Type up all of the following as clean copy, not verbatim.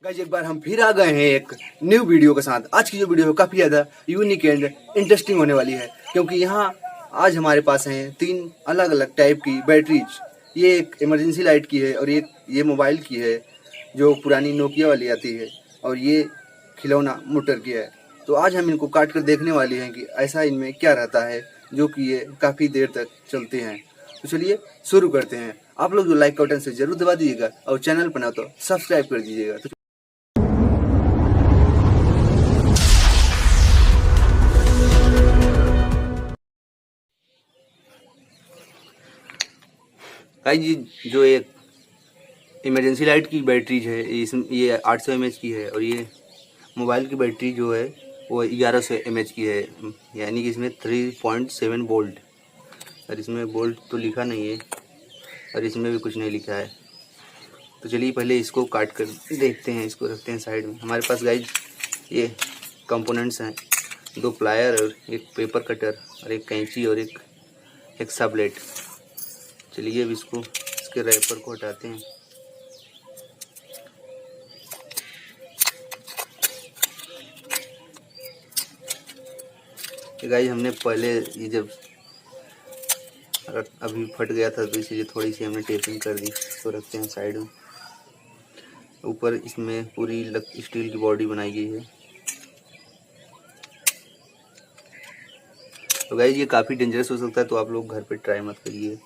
Guys एक बार हम फिर आ गए हैं एक न्यू वीडियो के साथ। आज की जो वीडियो है काफी ज्यादा यूनिक एंड इंटरेस्टिंग होने वाली है, क्योंकि यहाँ आज हमारे पास हैं 3 अलग अलग टाइप की बैटरीज। ये एक इमरजेंसी लाइट की है, और ये मोबाइल की है जो पुरानी नोकिया वाली आती है, और ये खिलौना मोटर की है। तो आज हम इनको काट कर देखने वाले हैं कि ऐसा इनमें क्या रहता है जो कि ये काफी देर तक चलते हैं। तो चलिए शुरू करते हैं। आप लोग जो लाइक का बटन से जरूर दबा दीजिएगा, और चैनल पर ना तो सब्सक्राइब कर दीजिएगा। तो गाइस ये जो एक इमरजेंसी लाइट की बैटरीज है, ये 800 mAh की है, और ये मोबाइल की बैटरी जो है वो 1100 mAh की है। यानी कि इसमें 3.7 वोल्ट, और इसमें वोल्ट तो लिखा नहीं है, और इसमें भी कुछ नहीं लिखा है। तो चलिए पहले इसको काट कर देखते हैं। इसको रखते हैं साइड में। हमारे पास गाइस ये कंपोनेंट्स हैं, 2 प्लायर और एक पेपर कटर और एक कैंची और एक एक्सा ब्लेड। चलिए अब इसके रैपर को हटाते हैं। गाइस हमने पहले ये जब अभी फट गया था तो इसलिए थोड़ी सी हमने टेपिंग कर दी। इसको रखते हैं साइड में। ऊपर इसमें पूरी स्टील की बॉडी बनाई गई है। तो गाइस ये काफ़ी डेंजरस हो सकता है, तो आप लोग घर पे ट्राई मत करिए।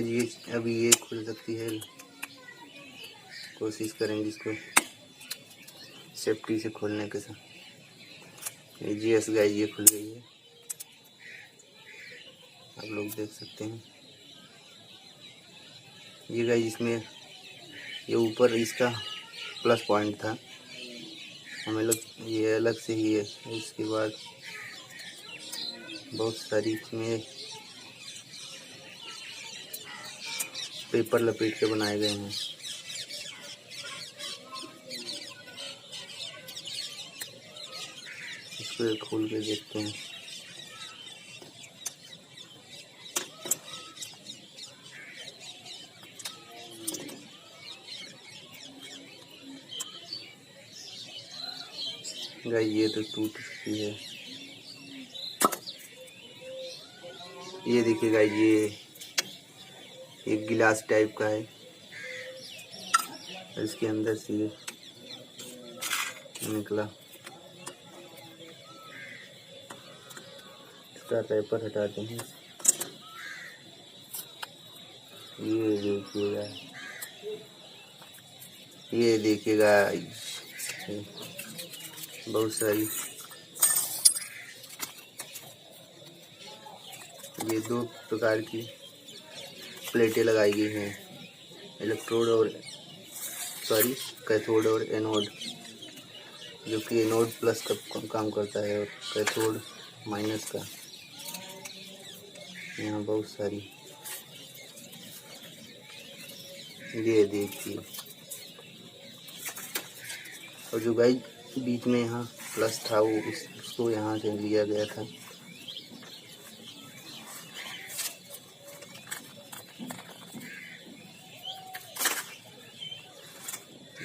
ये अभी ये खुल सकती है। कोशिश करेंगे इसको सेफ्टी से खोलने के साथ। ये जीएस गाइस ये खुल गई है, आप लोग देख सकते हैं। ये गाइस इसमें ये ऊपर इसका प्लस पॉइंट था, हमें ये अलग से ही है। इसके बाद बहुत सारी इसमें पेपर लपेट के बनाए गए हैं। इसको खोल के देखते हैं। गाइस ये तो टूट चुकी है। ये देखिए गाइस ये एक गिलास टाइप का है, इसके अंदर से ये निकला। इसका रैपर हटाते हैं। ये देखिएगा, ये देखिएगा, बहुत सारी, ये 2 प्रकार की प्लेटें लगाई गई हैं, इलेक्ट्रोड और कैथोड और एनोड, जो कि एनोड प्लस का काम करता है और कैथोड माइनस का। यहाँ बहुत सारी, ये देखिए, और जो गाइस बीच में यहाँ प्लस था वो उसको यहाँ से लिया गया था।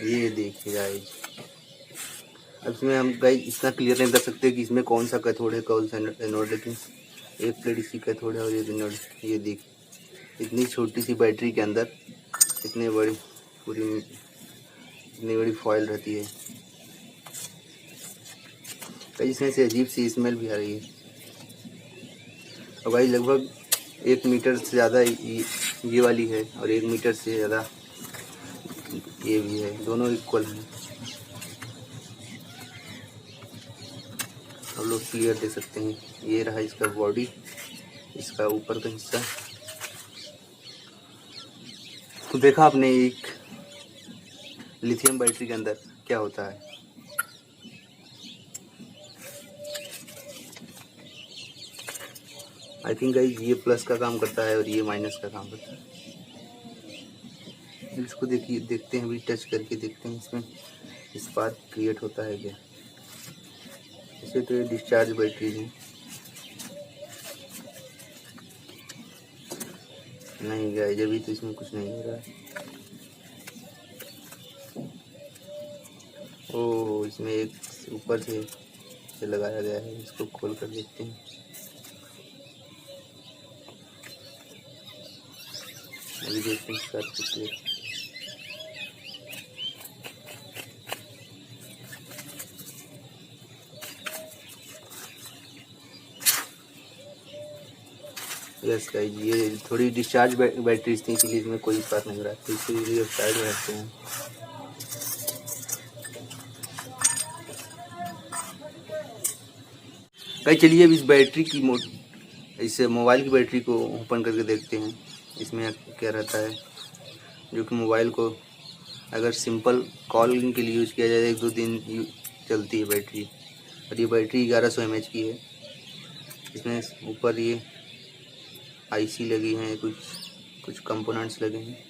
ये देखिए गाइस, अब इसमें हम गाइस इतना क्लियर नहीं कर सकते कि इसमें कौन सा कैथोड है कौन सा एनोड, लेकिन एक प्लेट इसी कैथोड है और ये एनोड। ये देखिए, इतनी छोटी सी बैटरी के अंदर इतनी बड़ी फॉइल रहती है। कई इसमें से अजीब सी स्मेल भी आ रही है। और भाई लगभग 1 मीटर से ज़्यादा ये वाली है और 1 मीटर से ज़्यादा ये भी है, दोनों इक्वल हैं। आप लोग क्लियर देख सकते हैं। ये रहा इसका बॉडी, इसका ऊपर का हिस्सा। तो देखा आपने एक लिथियम बैटरी के अंदर क्या होता है। आई थिंक गाइस ये प्लस का काम करता है और ये माइनस का काम करता है। इसको देखते हैं, अभी टच करके देखते हैं इसमें स्पार्क क्रिएट होता है क्या। इसे तो ये डिस्चार्ज बैटरी है, नहीं गाइस अभी तो इसमें कुछ नहीं हो रहा है। ओह, इसमें एक ऊपर से लगाया गया है, इसको खोल कर देखते हैं। अभी देखते हैं स्टार्ट करके। यस गाइस, ये थोड़ी डिस्चार्ज बैटरीज थी, इसलिए इसमें कोई स्पार्क नहीं हो रहा है, तो इसलिए साइड में रखते हैं। गाइस चलिए अब इस बैटरी की इस मोबाइल की बैटरी को ओपन करके देखते हैं इसमें क्या रहता है। जो कि मोबाइल को अगर सिंपल कॉलिंग के लिए यूज़ किया जाए 1-2 दिन चलती है बैटरी। और ये बैटरी 1100 mAh की है। इसमें ऊपर ये आईसी लगी हैं, कुछ कंपोनेंट्स लगे हैं।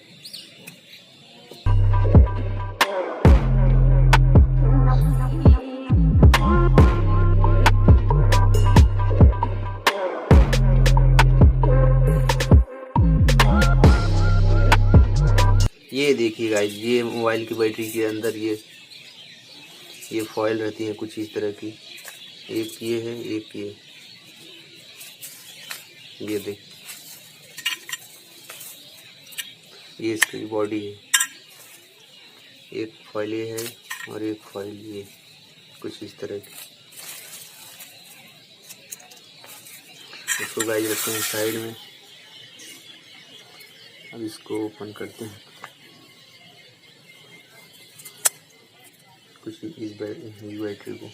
ये देखिए गाइस, ये मोबाइल की बैटरी के अंदर ये फॉइल रहती है कुछ इस तरह की। एक ये है, एक ये देख, ये इसकी बॉडी है। एक फॉइल ये है और एक फॉइल ये, कुछ इस तरह की। इसको गाइस रखते हैं साइड में। अब इसको ओपन करते हैं। कुछ इस बैटरी को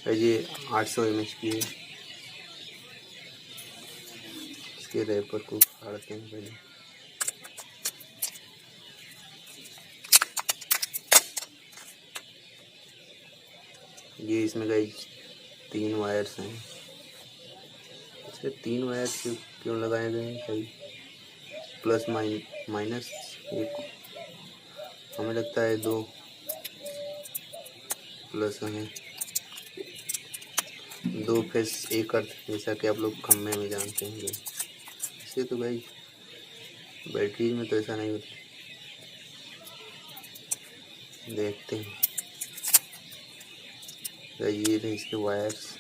ये 800 mAh की है। इसके रैपर को फाड़ते हैं पहले। ये इसमें गाइस 3 वायर्स हैं। इसमें 3 वायर क्यों लगाए गए हैं भाई? प्लस माइनस एक, हमें लगता है 2 प्लस हैं, 2 फेस 1 अर्थ, जैसा कि आप लोग खम्भे में जानते हैं। इससे तो भाई बैटरी में तो ऐसा नहीं होता। देखते हैं तो ये रहे इसके वायर्स।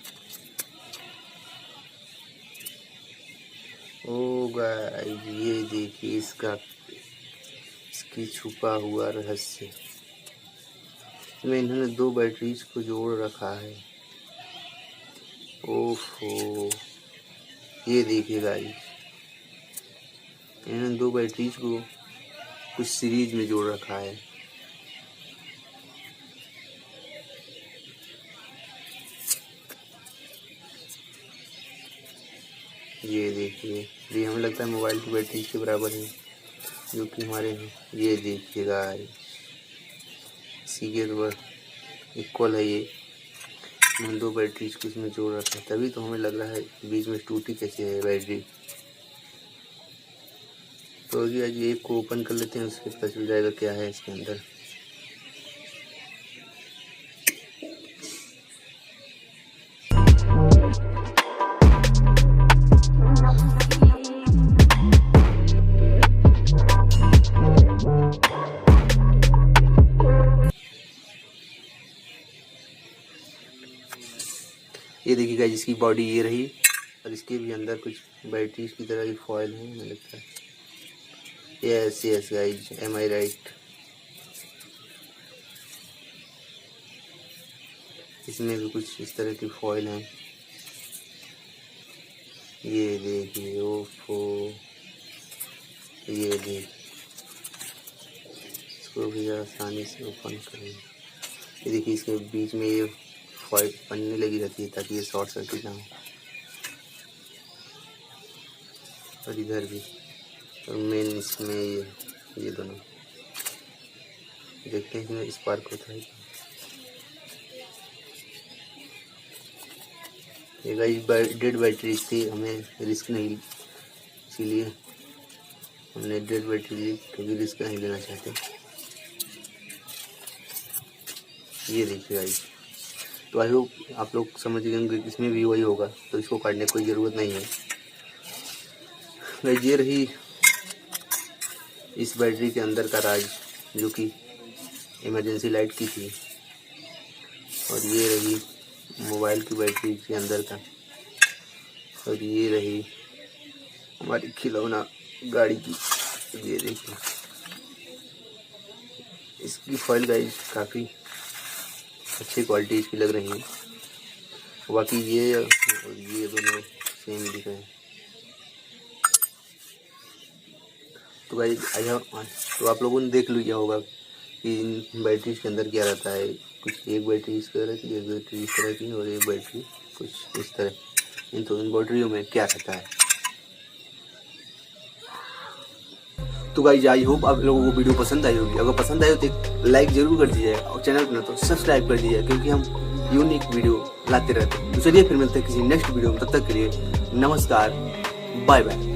ओ गाइस ये देखिए इसकी छुपा हुआ रहस्य। इसमें इन्होंने 2 बैटरीज को जोड़ रखा है। ओफो, ये देखिए गाइस, इन्होंने दो बैटरीज को कुछ सीरीज में जोड़ रखा है। ये देखिए, ये हमें लगता है मोबाइल की बैटरी के बराबर है जो कि हमारे हैं। ये देखिए गाइस, इसी के इक्वल है ये। मैंने दो बैटरीज को इसमें जोड़ रखा है, तभी तो हमें लग रहा है बीच में टूटी कैसे है बैटरी। तो अभी आज एक को ओपन कर लेते हैं, उसके पता चल जाएगा क्या है इसके अंदर। ये देखिएगा, जिसकी बॉडी ये रही और इसके भी अंदर कुछ बैटरीज की तरह की फॉइल है, मुझे लगता है। यस यस गाइज, एम आई राइट। इसमें भी कुछ इस तरह की फॉइल है। ये देखिए, ओफो, ये देखिए, इसको भी आसानी से ओपन करें। ये देखिए, इसके बीच में ये फॉइल पन्नी लगी रहती है ताकि ये शॉर्ट सर्किट ना हो। और इधर भी, और मेन इसमें ये दोनों देखते हैं इसमें स्पार्क होता है। ये गाइस डेड बैटरी थी, हमें रिस्क नहीं, इसीलिए हमने डेड बैटरी ली, क्योंकि रिस्क नहीं लेना चाहते। ये देखिए गाइस, तो आई होप आप लोग समझ गए कि इसमें भी वही होगा, तो इसको काटने की कोई ज़रूरत नहीं है। गाइस, ये रही इस बैटरी के अंदर का राज, जो कि इमरजेंसी लाइट की थी। और ये रही मोबाइल की बैटरी के अंदर का, और ये रही हमारी खिलौना गाड़ी की। ये देखिए, इसकी फॉइल गाइस काफ़ी अच्छी क्वालिटी इसकी लग रही है। बाकी ये और ये दोनों सेम दिख रहे हैं। तो गाइस तो आप लोगों ने देख लिया होगा कि इन बैटरीज के अंदर क्या रहता है। कुछ एक बैटरी इस तरह की, एक बैटरी इस तरह की, और एक बैटरी कुछ इस तरह। इन बैटरियों में क्या रहता है। तो गाइस, आई होप आप लोगों को वीडियो पसंद आई होगी। अगर पसंद आई हो तो एक लाइक जरूर कर दीजिए, और चैनल को ना तो सब्सक्राइब कर दीजिए, क्योंकि हम यूनिक वीडियो लाते रहते हैं। तो चलिए फिर मिलते हैं किसी नेक्स्ट वीडियो में, तब तक के लिए नमस्कार, बाय बाय।